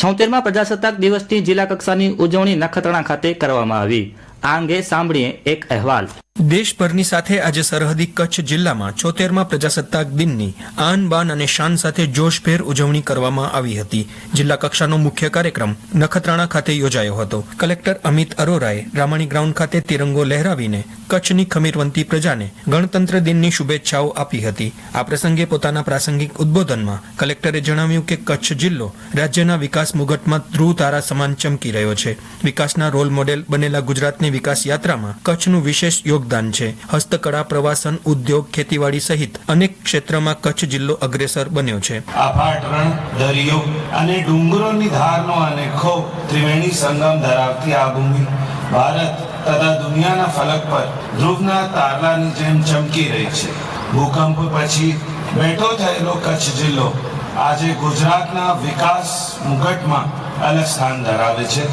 76મા પ્રજાસત્તાક દિવસની જિલ્લા કક્ષાની ઉજવણી નખત્રાણા ખાતે કરવામાં આવી। આ અંગે સાંભળીએ એક અહેવાલ। દેશભરની સાથે આજે સરહદી કચ્છ જિલ્લામાં 76મા પ્રજાસત્તાક દિનની આન બાન અને શાન સાથે જોશભેર ઉજવણી કરવામાં આવી હતી। જિલ્લા કક્ષાનો મુખ્ય કાર્યક્રમ નખત્રાણા ખાતે યોજાયો હતો। કલેક્ટર અમિત અરોરાએ રામાણી ગ્રાઉન્ડ ખાતે તિરંગો લહેરાવીને કચ્છની ખમીરવંતી પ્રજાને ગણતંત્ર દિનની શુભેચ્છાઓ આપી હતી। આ પ્રસંગે પોતાના પ્રાસંગિક ઉદ્બોધનમાં કલેક્ટરે જણાવ્યું કે કચ્છ જિલ્લો રાજ્યના વિકાસ મુગટમાં ધ્રુવ તારા સમાન ચમકી રહ્યો છે। વિકાસના રોલ મોડેલ બનેલા ગુજરાતની વિકાસ યાત્રામાં કચ્છનું વિશેષ યોગદાન છે। હસ્તકળા, પ્રવાસન, ઉદ્યોગ, ખેતીવાડી સહિત અનેક ક્ષેત્રમાં કચ્છ જિલ્લો અગ્રેસર બન્યો છે। આફાટ રણ, દરિયો અને ડુંગરોની ધારનો અનેકો ત્રિવેણી સંગમ ધરાવતી આ ભૂમિ ભારત તથા દુનિયાના ફલક પર ધ્રુવના તારલાની જેમ ચમકી રહી છે। ભૂકંપ પછી બેઠો થયેલો કચ્છ જિલ્લો આજે ગુજરાતના વિકાસ મુગટમાં અલગ સ્થાન ધરાવે છે,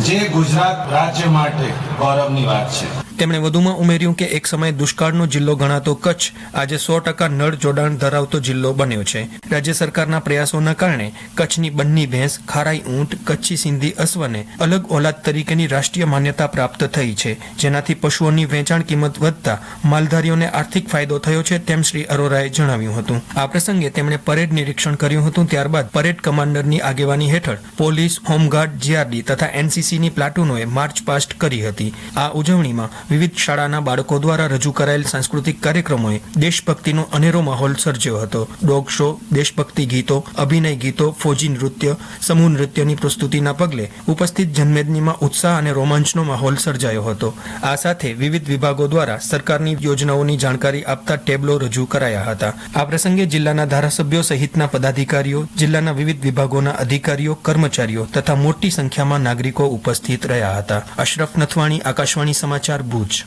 જે ગુજરાત રાજ્ય માટે ગૌરવની વાત છે। તેમણે વધુમાં ઉમેર્યું કે એક સમયે દુષ્કાળનો જિલ્લો ગણાતો કચ્છ આજે 100% નળ જોડાણ ધરાવતો જિલ્લો બન્યો છે। રાજ્ય સરકારના પ્રયાસોના કારણે કચ્છની બન્ની ભેંસ, ખારાઈ ઊંટ, કચ્છી સિંધી અશ્વને અલગ ઓલાદ તરીકેની રાષ્ટ્રીય માન્યતા પ્રાપ્ત થઈ છે, જેનાથી પશુઓની વેચાણ કિંમત વધતા માલધારીઓને આર્થિક ફાયદો થયો છે, તેમ શ્રી અરોરાએ જણાવ્યું હતું। આ પ્રસંગે તેમણે પરેડ નિરીક્ષણ કર્યું હતું। ત્યારબાદ પરેડ કમાન્ડરની આગેવાની હેઠળ પોલીસ, હોમગાર્ડ, જીઆરડી તથા એનસીસીની પ્લાટૂનોએ માર્ચ પાસ્ટ કરી હતી। આ ઉજવણીમાં વિવિધ શાળાના બાળકો દ્વારા રજૂ કરાયેલ સાંસ્કૃતિક કાર્યક્રમોએ દેશભક્તિનો અનેરો માહોલ સર્જ્યો હતો। ડોગ શો, દેશભક્તિ ગીતો, અભિનય ગીતો, ફૌજી નૃત્ય, સમૂહ નૃત્યની પ્રસ્તુતિના પગલે ઉપસ્થિત જનમેદનીમાં ઉત્સાહ અને રોમાંચનો માહોલ સર્જાયો હતો। આ સાથે વિવિધ વિભાગો દ્વારા સરકારની યોજનાઓની જાણકારી આપતા ટેબ્લો રજૂ કરાયા હતા। આ પ્રસંગે જિલ્લાના ધારાસભ્યો સહિતના પદાધિકારીઓ, જિલ્લાના વિવિધ વિભાગોના અધિકારીઓ, કર્મચારીઓ તથા મોટી સંખ્યામાં નાગરિકો ઉપસ્થિત રહ્યા હતા। અશરફ નથવાણી, આકાશવાણી સમાચાર, ભુજ।